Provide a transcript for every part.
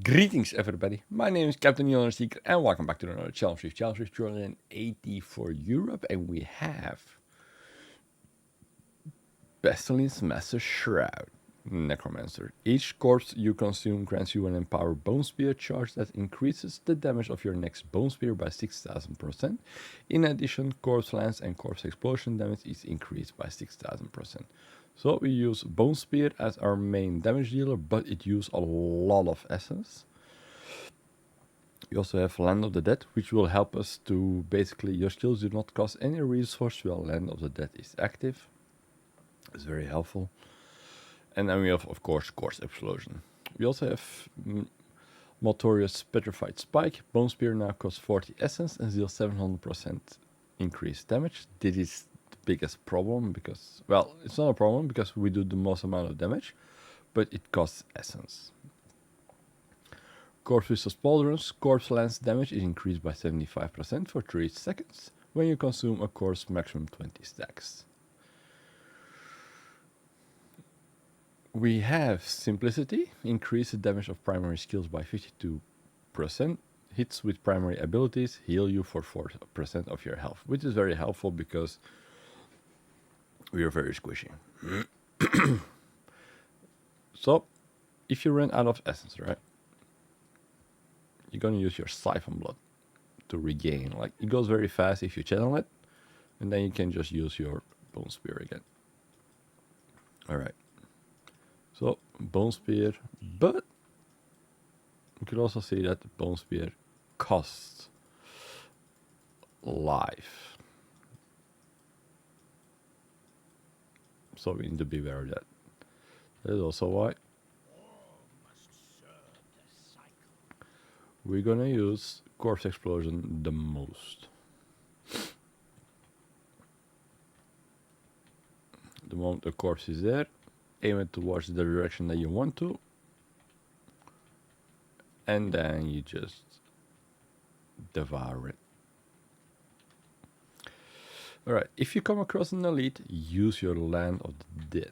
Greetings everybody, my name is Captain HonorSeeker and welcome back to another HellRift. HellRift journal 80 for Europe, and we have Pestilence Master Shroud, Necromancer. Each corpse you consume grants you an empowered Bone Spear charge that increases the damage of your next Bone Spear by 6000%. In addition, corpse lance and corpse explosion damage is increased by 6000%. So we use Bone Spear as our main damage dealer, but it uses a lot of essence. We also have Land of the Dead, which will help us to basically, your skills do not cost any resource while Land of the Dead is active. It's very helpful. And then we have, of course, Corpse Explosion. We also have Motorious Petrified Spike. Bone Spear now costs 40 essence and deals 700% increased damage. This is the biggest problem because, well, it's not a problem because we do the most amount of damage, but it costs essence. Corpse Whistle Pauldrons. Corpse lance damage is increased by 75% for 3 seconds when you consume a corpse maximum 20 stacks. We have Simplicity. Increase the damage of primary skills by 52%. Hits with primary abilities heal you for 4% of your health, which is very helpful because we are very squishy. So, if you run out of essence, right? You're gonna use your Siphon Blood to regain. Like, it goes very fast if you channel it, and then you can just use your Bone Spear again. Alright. So, Bone Spear, but you can also see that the Bone Spear costs life. So we need to be aware of that. That is also why we're gonna use Corpse Explosion the most. The moment the corpse is there, aim it towards the direction that you want to, and then you just devour it. Alright, if you come across an elite, use your Land of the Dead.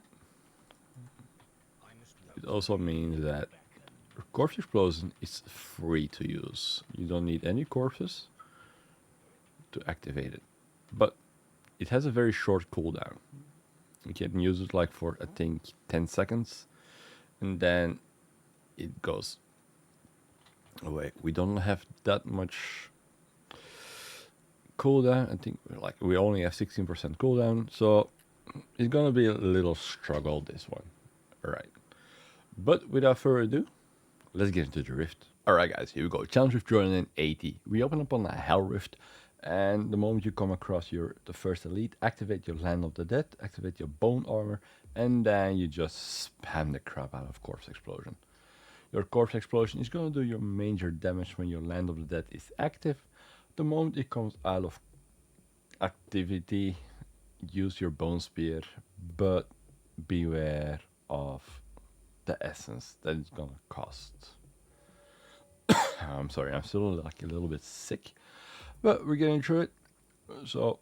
It also means that Corpse Explosion is free to use. You don't need any corpses to activate it. But it has a very short cooldown. You can use it like for, I think, 10 seconds. And then it goes away. We don't have that much cooldown. I think we only have 16% cooldown. So it's gonna be a little struggle, this one. Alright. But without further ado, let's get into the rift. Alright guys, here we go. Challenge Rift Journal 80. We open up on a HellRift, and the moment you come across the first elite, activate your Land of the Dead, activate your Bone Armor, and then you just spam the crap out of Corpse Explosion. Your Corpse Explosion is going to do your major damage when your Land of the Dead is active. The moment it comes out of activity, use your Bone Spear, but beware of the essence that it's gonna cost. I'm sorry, I'm still like a little bit sick, but we're getting through it. So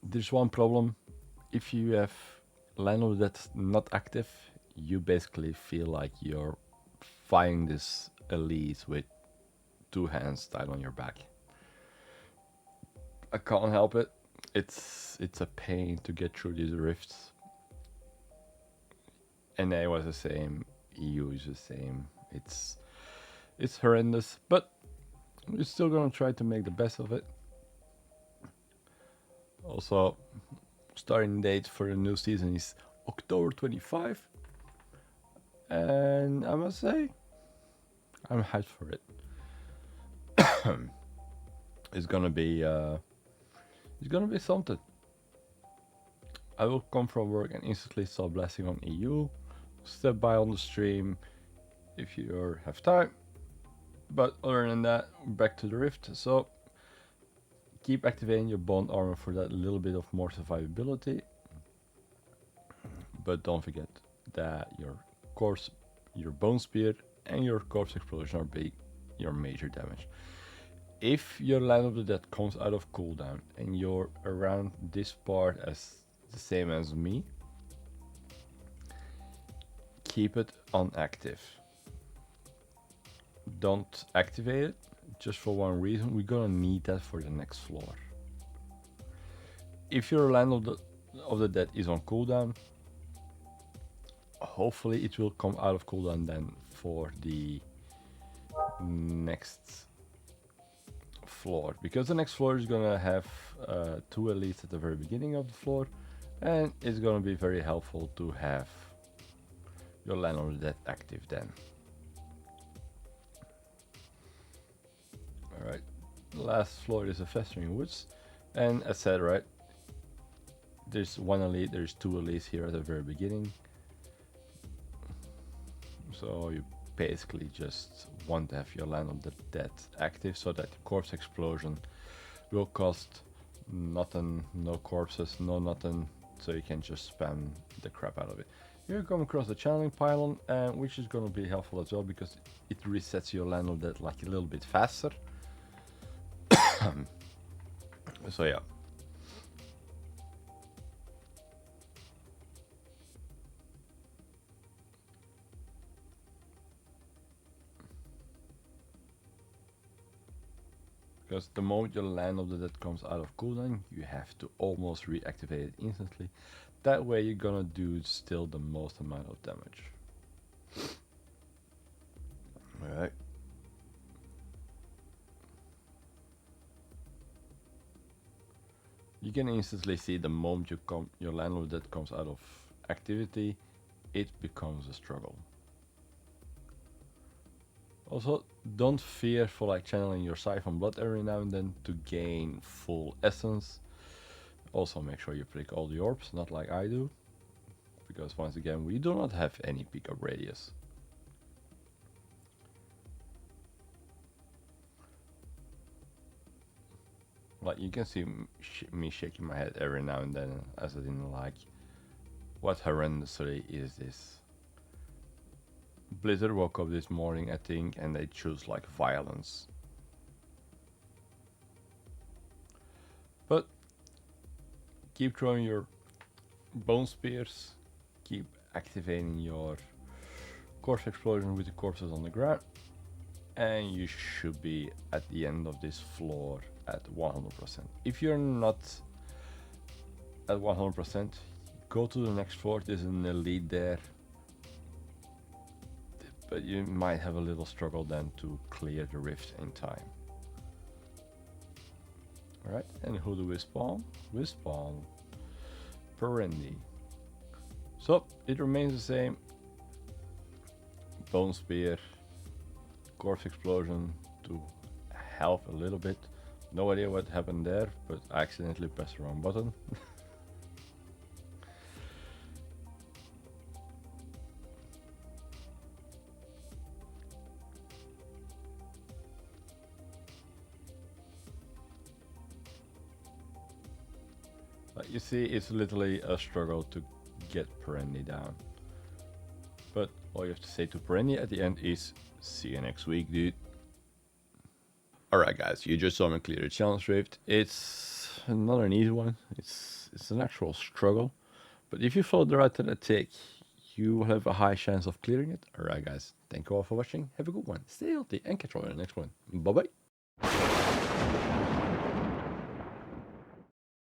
there's one problem. If you have Land of the Dead not active, you basically feel like you're fighting this elite with 2 hands tied on your back. I can't help it. It's a pain to get through these rifts. NA was the same, EU is the same. It's horrendous, but we're still gonna try to make the best of it. Also, starting date for the new season is October 25, and I must say, I'm hyped for it. It's gonna be something. I will come from work and instantly start blasting on EU. Step by on the stream if you have time. But other than that, back to the rift. So keep activating your Bone Armor for that little bit of more survivability. But don't forget that your Bone Spear and your Corpse Explosion are your major damage. If your Land of the Dead comes out of cooldown and you're around this part as the same as me, keep it on active. don't activate it, just for one reason. We're gonna need that for the next floor. If your Land of the Dead is on cooldown, hopefully it will come out of cooldown then for the next floor, because the next floor is gonna have 2 elites at the very beginning of the floor, and it's gonna be very helpful to have your Land of the Dead active then. Alright, the last floor is the Festering Woods, and as said, right, there's 1 elite, there's 2 elites here at the very beginning, so you basically just want to have your Land of the Dead active so that the corpse explosion will cost nothing, no corpses, no nothing, so you can just spam the crap out of it. You're coming across the channeling pylon, which is going to be helpful as well because it resets your Land of the Dead like a little bit faster. So yeah. Because the moment your Land of the Dead comes out of cooldown, you have to almost reactivate it instantly. That way you're gonna do still the most amount of damage. Alright. You can instantly see the moment your Land of the Dead comes out of activity, it becomes a struggle. Also, don't fear for like channeling your Siphon Blood every now and then to gain full essence. Also make sure you prick all the orbs, not like I do, because once again we do not have any pickup radius. Like you can see me shaking my head every now and then as I didn't like, what horrendously is this? Blizzard woke up this morning, I think, and they choose like violence. But keep throwing your bone spears, keep activating your corpse explosion with the corpses on the ground, and you should be at the end of this floor at 100%. If you're not at 100%, go to the next floor. There's an elite there, but you might have a little struggle then to clear the rift in time. Alright, and who do we spawn? We spawn Perenni. So it remains the same. Bone spear, corpse explosion to help a little bit. No idea what happened there, but I accidentally pressed the wrong button. Like you see, it's literally a struggle to get Perenni down. But all you have to say to Perenni at the end is, see you next week, dude. Alright guys, you just saw me clear the challenge rift. It's not an easy one, it's an actual struggle. But if you follow the right tactic, you will have a high chance of clearing it. Alright guys, thank you all for watching, have a good one, stay healthy and catch you all in the next one. Bye bye.